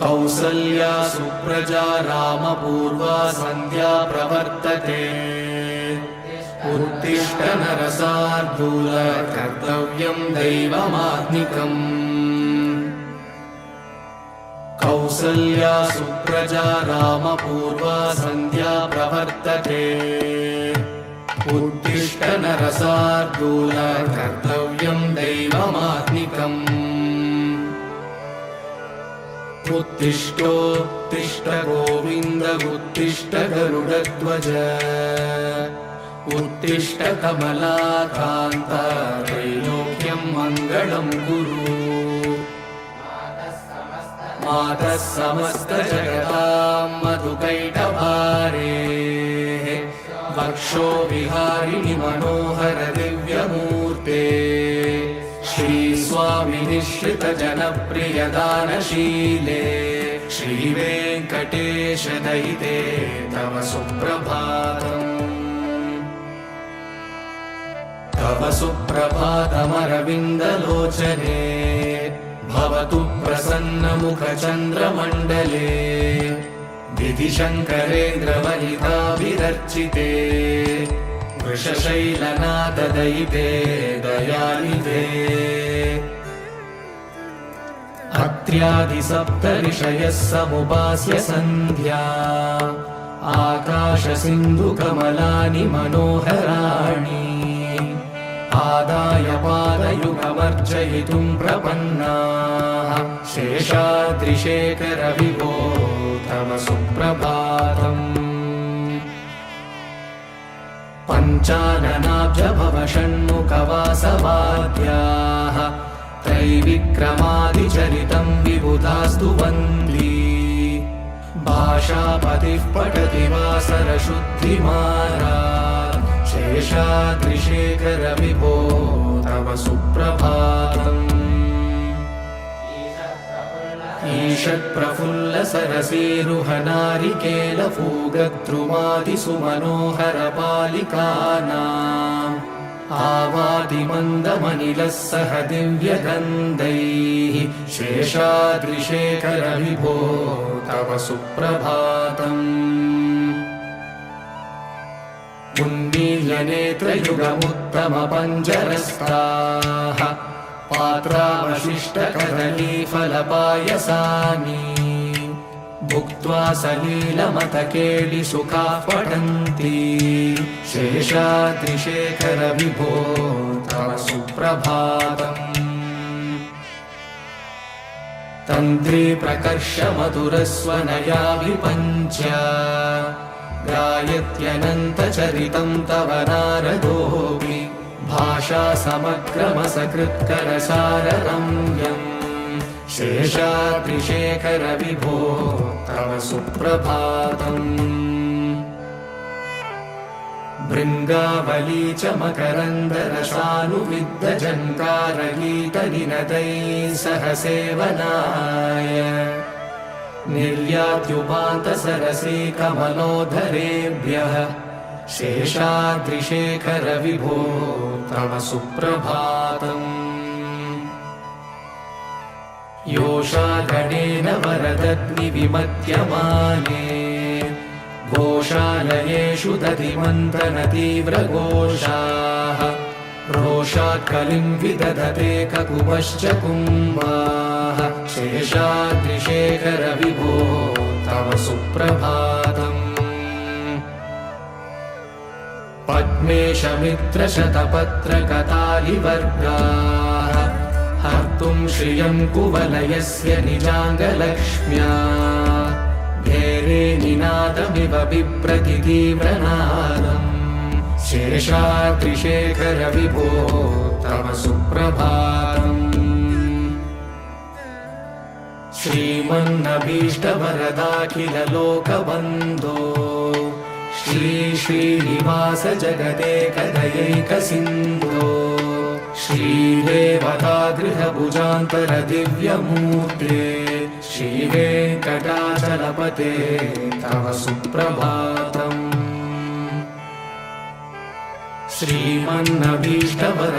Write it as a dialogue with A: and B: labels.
A: कौसल्या सुप्रजा रामपूर्वा सन्ध्या प्रवर्तते उत्तिष्ठ नरशार्दूल कर्तव्यं दैवमात्मिकम् कौसल्या सुप्रजा रामपूर्वा सन्ध्या प्रवर्तते उत्तिष्ठ नरशार्दूल कर्तव्यं दैवमात्मिकम् उत्तिष्ठोत्तिष्ठ गोविन्द उत्तिष्ठ गरुडध्वज उत्तिष्ठ कमलाकान्त त्रैलोक्यं मङ्गलं कुरु मातः समस्तजगतां मधुकैटभारेः वक्षो विहारिणि मनोहर दिव्यमूर्ते श्रीस्वामि निःश्रित जनप्रिय दानशीले श्रीवेङ्कटेश दयिते तव सुप्रभातम् तव सुप्रभातमरविन्दलोचने भवतु प्रसन्नमुखचन्द्रमण्डले विधिशङ्करेन्द्रवनिताभिरर्चिते वृषशैलनाथदयिते दयानिधे अत्र्यादिसप्तऋषयः समुपास्य सन्ध्या आकाशसिन्धुकमलानि मनोहराणि आदाय पादयुगमर्चयितुं प्रपन्नाः शेषाद्रिशेखर विभो तव सुप्रभातम् पञ्चाननाब्ज भव षण्मुखवासवाद्याः त्रैविक्रमादिचरितं विबुधास्तु वन्दी भाषापतिः पठति वासरशुद्धिमारा शेषाद्रिशेखर विभो तव सुप्रभातम् ईषत्प्रफुल्ल सरसीरुहनारिकेलफूगद्रुमादिसुमनोहर पालिकानाम् आवादिमन्दमनिलः सह दिव्यगन्धैः शेषाद्रिशेखर विभो तव सुप्रभातम् उन्मील्यनेत्रयुगमुत्तमपञ्जरस्ताः पात्रावशिष्टकदलीफलपायसानि भुक्त्वा सलीलमतकेलिसुखाः पठन्ति शेषाद्रिशेखर विभो तव सुप्रभातम् तन्त्री प्रकर्षमधुरस्वनया विपञ्च्या गायत्यनन्तचरितं तव नारदोऽपि भाषा समग्रमसकृत्करसाररम्यम् शेषाद्रिशेखर विभो तव सुप्रभातम् भृङ्गावली च मकरन्दरसानुविद्धजङ्कारगीतनिनदैः सह सेवनाय निर्यात्युपान्तसरसी कमलोधरेभ्यः शेषाद्रिशेखर विभो तव सुप्रभातम् योषागणेन वरदग्निविमध्यमाने घोषालयेषु दधिमन्थनतीव्रघोषाः रोषात् कलिं विदधते ककुभश्च कुम्भाः शेषाद्रिशेखर विभो तव सुप्रभातम् पद्मेशमित्रशतपत्रकतालिवर्गाः हर्तुं श्रियं कुवलयस्य निजाङ्गलक्ष्म्या भेरे निनादमिव बिभ्रति तीव्रनादम् शेषाद्रिशेखर विभो तव सुप्रभातम् श्रीमन्नभीष्टवरदाखिल लोकबन्धो श्री श्रीनिवास जगदेकदयैकसिन्धो श्रीदेवतागृहभुजान्तर दिव्यमूर्ते श्रीवेङ्कटाचलपते तव सुप्रभातम् श्रीमन्नभीष्टवर